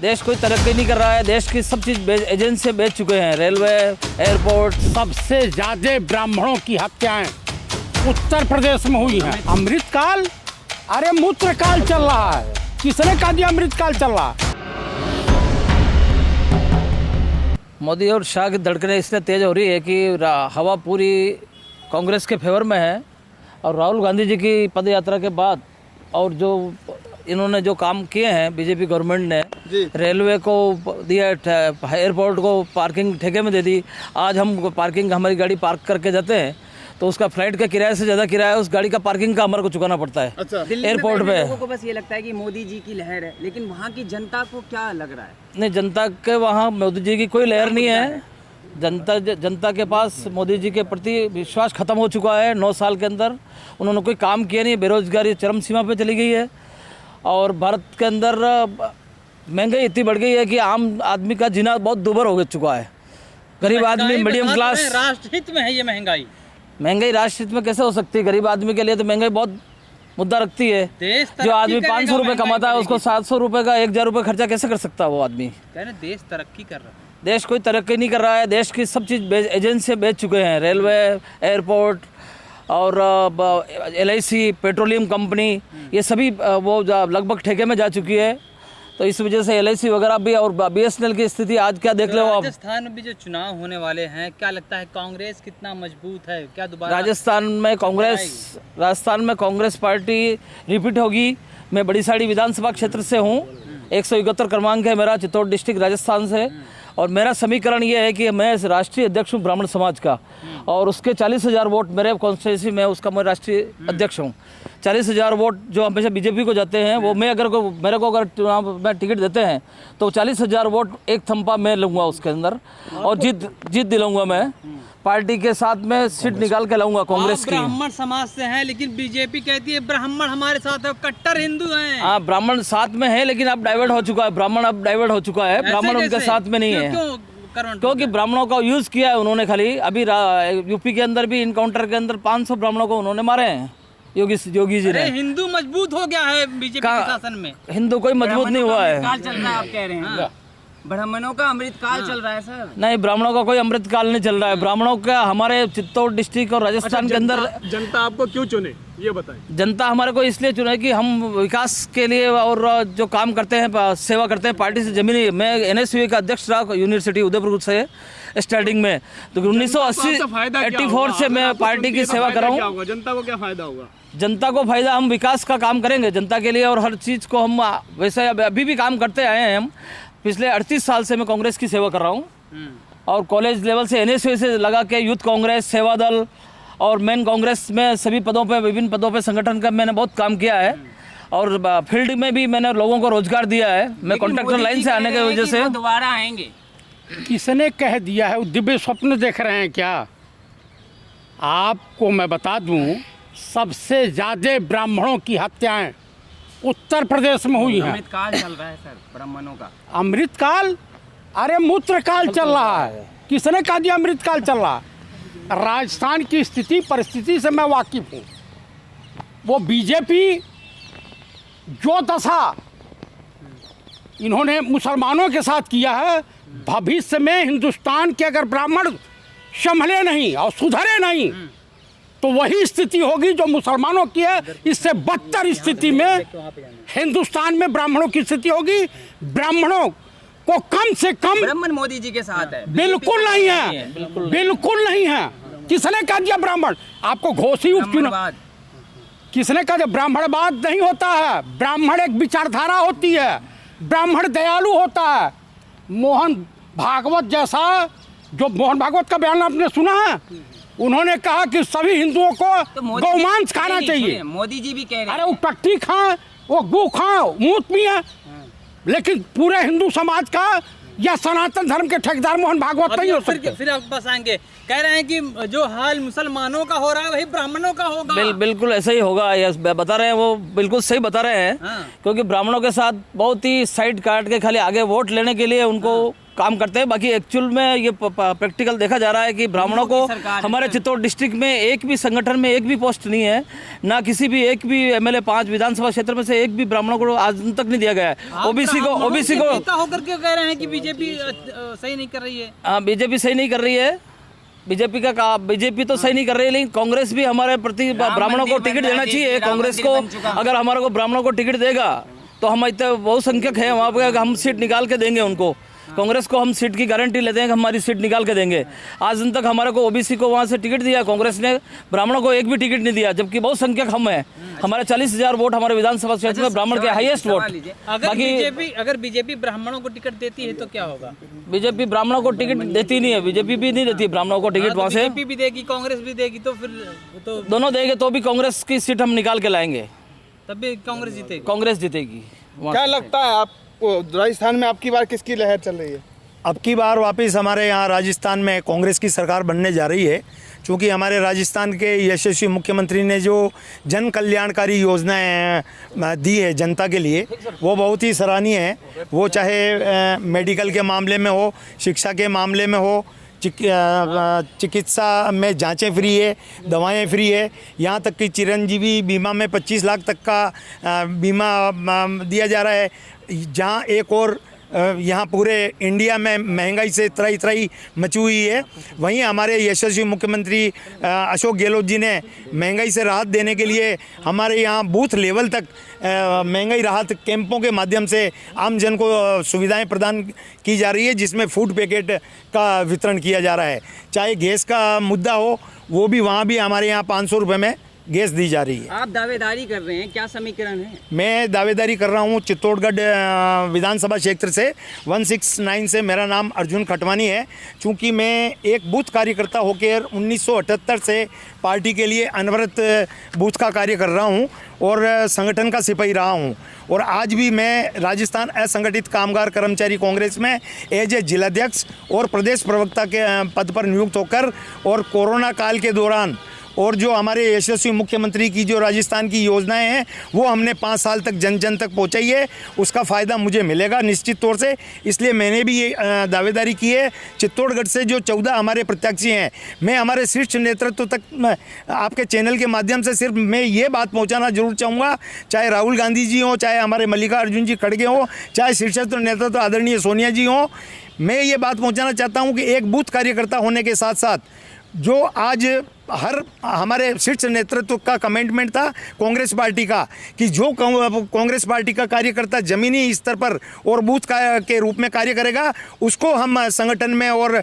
देश कोई तरक्की नहीं कर रहा है। देश की सब चीज एजेंसी बेच चुके हैं, रेलवे, एयरपोर्ट। सबसे ज्यादा ब्राह्मणों की हत्याएं उत्तर प्रदेश में हुई हैं। अमृतकाल, अरे मूत्रकाल चल रहा है। किसने कहा दिया अमृतकाल चल रहा है? मोदी और शाह की धड़कनें इसलिए तेज हो रही है कि हवा पूरी कांग्रेस के फेवर में है। और राहुल गांधी जी की पद यात्रा के बाद और जो इन्होंने जो काम किए हैं बीजेपी गवर्नमेंट ने, रेलवे को दिया, एयरपोर्ट को पार्किंग ठेके में दे दी। आज हम पार्किंग, हमारी गाड़ी पार्क करके जाते हैं तो उसका फ्लाइट का किराए से ज़्यादा किराया उस गाड़ी का पार्किंग का हमारे को चुकाना पड़ता है। अच्छा। एयरपोर्ट पे लोगों को बस ये लगता है कि मोदी जी की लहर है, लेकिन वहाँ की जनता को क्या लग रहा है? नहीं, जनता के वहाँ मोदी जी की कोई लहर नहीं है। जनता के पास मोदी जी के प्रति विश्वास खत्म हो चुका है। 9 साल के अंदर उन्होंने कोई काम किया नहीं। बेरोजगारी चरम सीमा पे चली गई है और भारत के अंदर महंगाई इतनी बढ़ गई है कि आम आदमी का जीना बहुत दुभर हो चुका है। गरीब आदमी, मीडियम क्लास। राष्ट्रहित में है ये महंगाई। महंगाई राष्ट्रहित में कैसे हो सकती है? गरीब आदमी के लिए तो महंगाई बहुत मुद्दा रखती है। जो आदमी 500 रुपये कमाता है उसको 700 रुपये का 1000 रुपये खर्चा कैसे कर सकता है वो आदमी? देश तरक्की कर रहा है। देश कोई तरक्की नहीं कर रहा है। देश की सब चीज़ एजेंसी बेच चुके हैं, रेलवे, एयरपोर्ट और LIC, पेट्रोलियम कंपनी, ये सभी वो लगभग ठेके में जा चुकी है। तो इस वजह से LIC वगैरह भी और BSNL की स्थिति आज क्या देख लो आप। राजस्थान में भी जो चुनाव होने वाले हैं, क्या लगता है कांग्रेस कितना मजबूत है? क्या दोबारा राजस्थान में कांग्रेस पार्टी रिपीट होगी। मैं बड़ी साड़ी विधानसभा क्षेत्र से हूँ। 171 क्रमांक है मेरा, चित्तौड़ डिस्ट्रिक्ट राजस्थान से। और मेरा समीकरण ये है कि मैं राष्ट्रीय अध्यक्ष हूँ ब्राह्मण समाज का और उसके 40,000 वोट मेरे कॉन्स्टिट्यूंसी में, उसका मैं राष्ट्रीय अध्यक्ष हूँ। 40,000 वोट जो हमेशा बीजेपी को जाते हैं वो मैं मेरे को अगर चुनाव में टिकट देते हैं तो 40,000 वोट एक थंपा मैं लूँगा उसके अंदर और जीत दिलाऊंगा। मैं पार्टी के साथ में सीट निकाल के लाऊंगा कांग्रेस की। ब्राह्मण समाज से हैं, लेकिन बीजेपी कहती है ब्राह्मण हमारे साथ है, कट्टर हिंदू हैं। हाँ, ब्राह्मण साथ में है लेकिन अब डाइवर्ट हो चुका है। ब्राह्मण हो चुका है। ब्राह्मण उनके साथ में नहीं है। क्योंकि ब्राह्मणों का यूज किया है उन्होंने खाली। अभी यूपी के अंदर भी इनकाउंटर के अंदर 500 ब्राह्मणों को उन्होंने मारे हैं योगी जी ने। हिंदू मजबूत हो गया है बीजेपी के शासन में। हिंदू कोई मजबूत नहीं हुआ है। काल चल रहा है आप कह रहे हैं। ब्राह्मणों का अमृतकाल चल रहा है सर। नहीं, ब्राह्मणों का कोई अमृतकाल नहीं चल रहा है। ब्राह्मणों का हमारे चित्तौड़ डिस्ट्रिक्ट और राजस्थान के अंदर जनता आपको क्यों चुने ये बताएं? जनता हमारे को इसलिए चुने कि हम विकास के लिए और जो काम करते हैं, सेवा करते हैं पार्टी से जमीनी। मैं NSU का अध्यक्ष रहा यूनिवर्सिटी उदयपुर से स्टार्टिंग में, तो 1984 से मैं पार्टी की सेवा कर रहा हूँ। जनता को क्या फायदा होगा? जनता को फायदा, हम विकास का काम करेंगे जनता के लिए और हर चीज़ को हम वैसे अभी भी काम करते आए हैं। हम पिछले 38 साल से मैं कांग्रेस की सेवा कर रहा हूँ और कॉलेज लेवल से NSU से लगा के यूथ कांग्रेस, सेवा दल और मेन कांग्रेस में सभी पदों पे, विभिन्न पदों पे संगठन का मैंने बहुत काम किया है और फील्ड में भी मैंने लोगों को रोजगार दिया है। मैं कॉन्ट्रैक्टर लाइन से आने की वजह से। दोबारा आएंगे? किसने कह दिया है? दिव्य स्वप्न देख रहे हैं क्या? आपको मैं बता दूं, सबसे ज्यादा ब्राह्मणों की हत्याएं उत्तर प्रदेश में हुई हैं। अमृतकाल चल रहा है सर ब्राह्मणों का। अमृतकाल, अरे मूत्रकाल चल रहा है। किसने कहा दिया अमृतकाल चल रहा है? राजस्थान की स्थिति परिस्थिति से मैं वाकिफ हूँ। वो बीजेपी जो दशा इन्होंने मुसलमानों के साथ किया है, भविष्य में हिंदुस्तान के अगर ब्राह्मण संभले नहीं और सुधरे नहीं तो वही स्थिति होगी जो मुसलमानों की है। इससे बदतर स्थिति में हिंदुस्तान में ब्राह्मणों की स्थिति होगी। ब्राह्मणों को कम से कम ब्राह्मण मोदी जी के साथ है? बिल्कुल नहीं है, बिल्कुल नहीं है। किसने कहा दिया ब्राह्मण? आपको घोषी उपचुनाव किसने कहा दिया? ब्राह्मणवाद नहीं होता है। ब्राह्मण एक विचारधारा होती है। ब्राह्मण दयालु होता है। मोहन भागवत जैसा, जो मोहन भागवत का बयान आपने सुना है, उन्होंने कहा कि सभी हिंदुओं को गौमांस खाना चाहिए। मोदी जी भी कह रहे हैं। अरे वो टट्टी खाएं, वो गू खाएं, मूत पिए, लेकिन पूरे हिंदू समाज का या सनातन धर्म के ठेकेदार मोहन भागवत नहीं हो सकते। फिर आप बस आएंगे, कह रहे हैं कि जो हाल मुसलमानों का हो रहा है वही ब्राह्मणों का होगा। बिल्कुल ऐसा ही होगा। यस, बता रहे हैं, वो बिल्कुल सही बता रहे हैं। क्योंकि ब्राह्मणों के साथ बहुत ही साइड काट के खाली आगे वोट लेने के लिए उनको काम करते हैं। बाकी एक्चुअल में ये प्रैक्टिकल देखा जा रहा है कि ब्राह्मणों को हमारे चित्तौड़ डिस्ट्रिक्ट में एक भी संगठन में एक भी पोस्ट नहीं है, ना किसी भी एक भी एमएलए 5 विधानसभा क्षेत्र में से एक भी ब्राह्मणों को आज तक नहीं दिया गया है। ओबीसी को होकर के कह रहे हैं कि बीजेपी सही नहीं कर रही है। हाँ, बीजेपी सही नहीं कर रही है। बीजेपी तो सही नहीं कर रही है, लेकिन कांग्रेस भी हमारे प्रति ब्राह्मणों को टिकट देना चाहिए। कांग्रेस को अगर हमारे को ब्राह्मणों को टिकट देगा तो हम इतने बहुसंख्यक हैं वहाँ पे, हम सीट निकाल के देंगे उनको। कांग्रेस को हम सीट की गारंटी लेते हैं कि हमारी सीट निकाल के देंगे। आज दिन तक हमारे को ओबीसी को वहाँ से टिकट दिया, कांग्रेस ने ब्राह्मणों को एक भी टिकट नहीं दिया, जबकि बहुत संख्यक हम हैं। हमारे 40,000 वोट हमारे विधानसभा क्षेत्र में ब्राह्मण के हाईएस्ट वोट। अगर बीजेपी ब्राह्मणों को टिकट देती है तो क्या होगा? बीजेपी ब्राह्मणों को टिकट देती नहीं है, बीजेपी भी नहीं देती ब्राह्मणों को टिकट वहाँ से। बीजेपी भी देगी, कांग्रेस भी देगी, तो फिर तो दोनों देंगे तो भी कांग्रेस की सीट हम निकाल के लाएंगे, तब भी कांग्रेस जीतेगी। कांग्रेस जीतेगी। क्या लगता है आपको राजस्थान में आपकी बार किसकी लहर चल रही है? अब की बार वापस हमारे यहाँ राजस्थान में कांग्रेस की सरकार बनने जा रही है, क्योंकि हमारे राजस्थान के यशस्वी मुख्यमंत्री ने जो जन कल्याणकारी योजनाएं दी है जनता के लिए, वो बहुत ही सराहनीय है। वो चाहे मेडिकल के मामले में हो, शिक्षा के मामले में हो, चिकित्सा में जांचें फ्री है, दवाएं फ्री है, यहाँ तक कि चिरंजीवी बीमा में 25 लाख तक का बीमा दिया जा रहा है। जहाँ एक और यहाँ पूरे इंडिया में महंगाई से त्राही मची हुई है, वहीं हमारे यशस्वी मुख्यमंत्री अशोक गहलोत जी ने महंगाई से राहत देने के लिए हमारे यहाँ बूथ लेवल तक महंगाई राहत कैंपों के माध्यम से आम जन को सुविधाएं प्रदान की जा रही है, जिसमें फूड पैकेट का वितरण किया जा रहा है। चाहे गैस का मुद्दा हो, वो भी वहाँ भी हमारे यहाँ 500 रुपये में गैस दी जा रही है। आप दावेदारी कर रहे हैं, क्या समीकरण है? मैं दावेदारी कर रहा हूँ चित्तौड़गढ़ विधानसभा क्षेत्र से 169 से। मेरा नाम अर्जुन खटवानी है। चूँकि मैं एक बूथ कार्यकर्ता होकर 1978 से पार्टी के लिए अनवरत बूथ का कार्य कर रहा हूँ और संगठन का सिपाही रहा हूँ, और आज भी मैं राजस्थान असंगठित कामगार कर्मचारी कांग्रेस में एज ए जिलाध्यक्ष और प्रदेश प्रवक्ता के पद पर नियुक्त होकर, और कोरोना काल के दौरान और जो हमारे यशस्वी मुख्यमंत्री की जो राजस्थान की योजनाएं हैं वो हमने 5 साल तक जन जन तक पहुंचाई है, उसका फ़ायदा मुझे मिलेगा निश्चित तौर से। इसलिए मैंने भी ये दावेदारी की है। चित्तौड़गढ़ से जो 14 हमारे प्रत्याशी हैं, मैं हमारे शीर्ष नेतृत्व तक आपके चैनल के माध्यम से सिर्फ मैं ये बात पहुँचाना जरूर चाहूँगा, चाहे राहुल गांधी जी हों, चाहे हमारे मल्लिकार्जुन जी खड़गे हों, चाहे शीर्ष नेतृत्व आदरणीय सोनिया जी हों, मैं ये बात पहुँचाना चाहता हूँ कि एक बूथ कार्यकर्ता होने के साथ साथ जो आज हर हमारे शीर्ष नेतृत्व का कमिटमेंट था कांग्रेस पार्टी का, कि जो कांग्रेस पार्टी का कार्यकर्ता जमीनी स्तर पर और बूथ के रूप में कार्य करेगा, उसको हम संगठन में और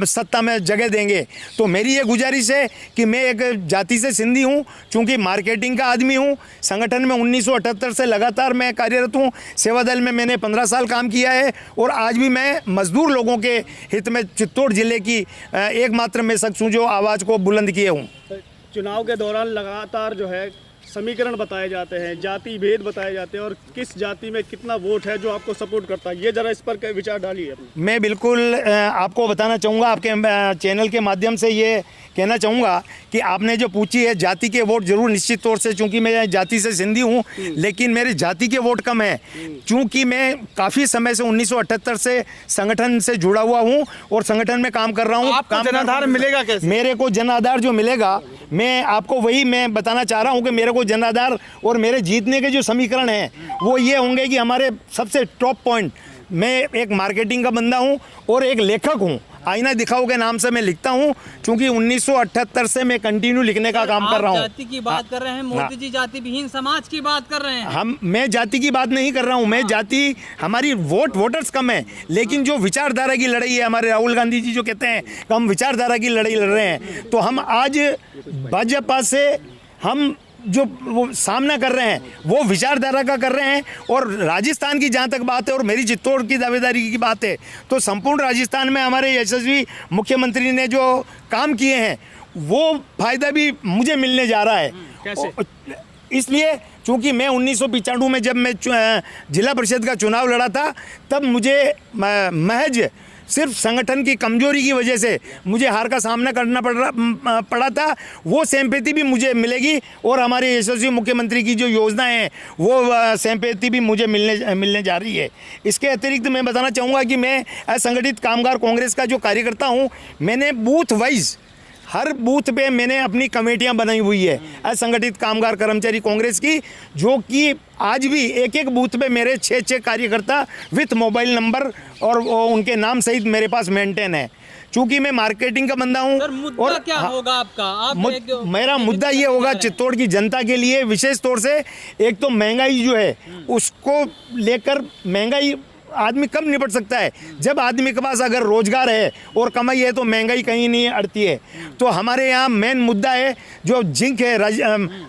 सत्ता में जगह देंगे। तो मेरी ये गुजारिश है कि मैं एक जाति से सिंधी हूँ, चूँकि मार्केटिंग का आदमी हूँ, संगठन में 1978 से लगातार मैं कार्यरत हूँ। सेवा दल में मैंने 15 साल काम किया है, और आज भी मैं मजदूर लोगों के हित में चित्तौड़ जिले की एकमात्र मैं शख्स हूँ जो आवाज़ को बुलंद किए हूँ। चुनाव के दौरान लगातार जो है समीकरण बताए जाते हैं, जाति भेद बताए जाते हैं, और किस जाति में कितना वोट है जो आपको सपोर्ट करता है, ये जरा इस पर विचार डालिए। मैं बिल्कुल आपको बताना चाहूँगा, आपके चैनल के माध्यम से ये कहना चाहूँगा कि आपने जो पूछी है जाति के वोट, जरूर निश्चित तौर से, चूँकि मैं जाति से सिंधी हूँ, लेकिन मेरे जाति के वोट कम है, चूँकि मैं काफ़ी समय से 1978 से संगठन से जुड़ा हुआ हूँ और संगठन में काम कर रहा हूँ। आपको जनाधार मिलेगा कैसे? मेरे को जनाधार जो मिलेगा, मैं आपको वही मैं बताना चाह रहा हूँ कि मेरे को जनाधार और मेरे जीतने के जो समीकरण हैं वो ये होंगे कि हमारे सबसे टॉप पॉइंट, मैं एक मार्केटिंग का बंदा हूँ और एक लेखक हूँ। आईना दिखाओ के नाम से मैं लिखता हूँ, क्योंकि 1978 से मैं कंटिन्यू लिखने का काम कर रहा हूँ। जाति की बात कर रहे हैं, मोदी जी जाति विहीन समाज की बात कर रहे हैं। मैं जाति की बात नहीं कर रहा हूँ। मैं जाति, हमारी वोटर्स कम है, लेकिन जो विचारधारा की लड़ाई है, हमारे राहुल गांधी जी जो कहते हैं कि हम विचारधारा की लड़ाई लड़ रहे हैं, तो हम आज भाजपा से हम जो वो सामना कर रहे हैं वो विचारधारा का कर रहे हैं। और राजस्थान की जहाँ तक बात है और मेरी चित्तौड़ की दावेदारी की बात है, तो संपूर्ण राजस्थान में हमारे यशस्वी मुख्यमंत्री ने जो काम किए हैं वो फायदा भी मुझे मिलने जा रहा है। कैसे? इसलिए चूँकि मैं 1995 में जब मैं जिला परिषद का चुनाव लड़ा था, तब मुझे महज सिर्फ संगठन की कमजोरी की वजह से मुझे हार का सामना करना पड़ा था, वो सिंपैथी भी मुझे मिलेगी और हमारे यशस्वी मुख्यमंत्री की जो योजनाएं हैं वो सिंपैथी भी मुझे मिलने जा रही है। इसके अतिरिक्त मैं बताना चाहूँगा कि मैं असंगठित कामगार कांग्रेस का जो कार्यकर्ता हूँ, मैंने बूथ वाइज हर बूथ पे मैंने अपनी कमेटियां बनाई हुई है असंगठित कामगार कर्मचारी कांग्रेस की, जो कि आज भी एक एक बूथ पे मेरे 6 कार्यकर्ता विथ मोबाइल नंबर और उनके नाम सहित मेरे पास मेंटेन है। चूंकि मैं मार्केटिंग का बंदा हूँ। सर, मुद्दा क्या होगा आपका? आप मेरा मुद्दा ये होगा चित्तौड़ की जनता के लिए, विशेष तौर से एक तो महंगाई जो है उसको लेकर, महंगाई आदमी कब निपट सकता है जब आदमी के पास अगर रोजगार है और कमाई है तो महंगाई कहीं नहीं अड़ती है। तो हमारे यहाँ मेन मुद्दा है जो जिंक है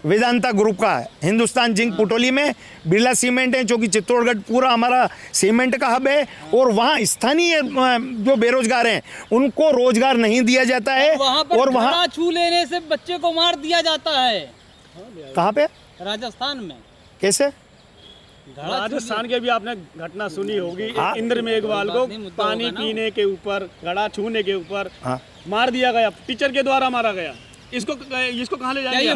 वेदांता ग्रुप का, हिंदुस्तान जिंक पुटोली में बिरला सीमेंट है, जो कि चित्तौड़गढ़ पूरा हमारा सीमेंट का हब है, और वहाँ स्थानीय जो बेरोजगार हैं उनको रोजगार नहीं दिया जाता है। और वहाँ छू लेने से बच्चे को मार दिया जाता है। कहाँ पे? राजस्थान में। कैसे? राजस्थान के भी आपने घटना सुनी होगी, इंद्र मेघवाल को पानी पीने के ऊपर, घड़ा छूने के ऊपर मार दिया गया, टीचर के द्वारा मारा गया। इसको कहाँ ले जाएंगे?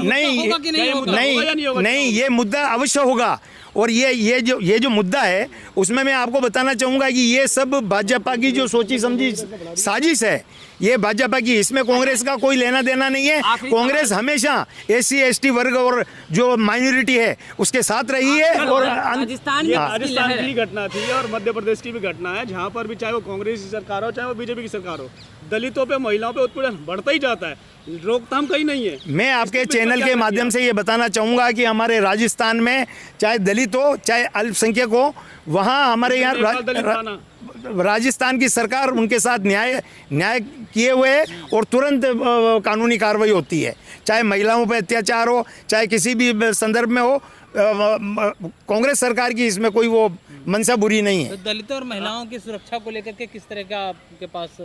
नहीं, ये मुद्दा अवश्य होगा। और ये जो मुद्दा है उसमें मैं आपको बताना चाहूँगा कि ये सब भाजपा की जो सोची समझी साजिश है, ये भाजपा की, इसमें कांग्रेस का कोई लेना देना नहीं है। कांग्रेस हमेशा SC ST वर्ग और जो माइनॉरिटी है उसके साथ रही है। और राजस्थान की घटना थी और मध्य प्रदेश की भी घटना है, जहाँ पर भी चाहे वो कांग्रेस की सरकार हो चाहे वो बीजेपी की सरकार हो, दलितों पे, महिलाओं पे उत्पीड़न बढ़ता ही जाता है, रोकथाम कहीं नहीं है। मैं आपके चैनल के माध्यम से ये बताना चाहूँगा कि हमारे राजस्थान में चाहे दलित हो चाहे अल्पसंख्यक हो, वहाँ हमारे यहाँ राजस्थान की सरकार उनके साथ न्याय किए हुए है और तुरंत कानूनी कार्रवाई होती है, चाहे महिलाओं पर अत्याचार हो चाहे किसी भी संदर्भ में हो। कांग्रेस सरकार की इसमें कोई वो मंशा बुरी नहीं है। तो दलितों और महिलाओं की सुरक्षा को लेकर के किस तरह का आपके पास?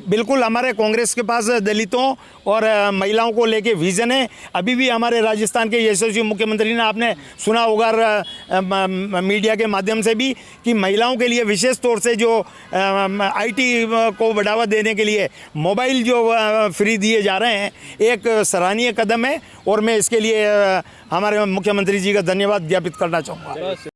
बिल्कुल, हमारे कांग्रेस के पास दलितों और महिलाओं को लेके विजन है। अभी भी हमारे राजस्थान के यशस्वी मुख्यमंत्री ने, आपने सुना होगा मीडिया के माध्यम से भी, कि महिलाओं के लिए विशेष तौर से जो IT को बढ़ावा देने के लिए मोबाइल जो फ्री दिए जा रहे हैं, एक सराहनीय कदम है और मैं इसके लिए हमारे मुख्यमंत्री जी का धन्यवाद ज्ञापित करना चाहूँगा।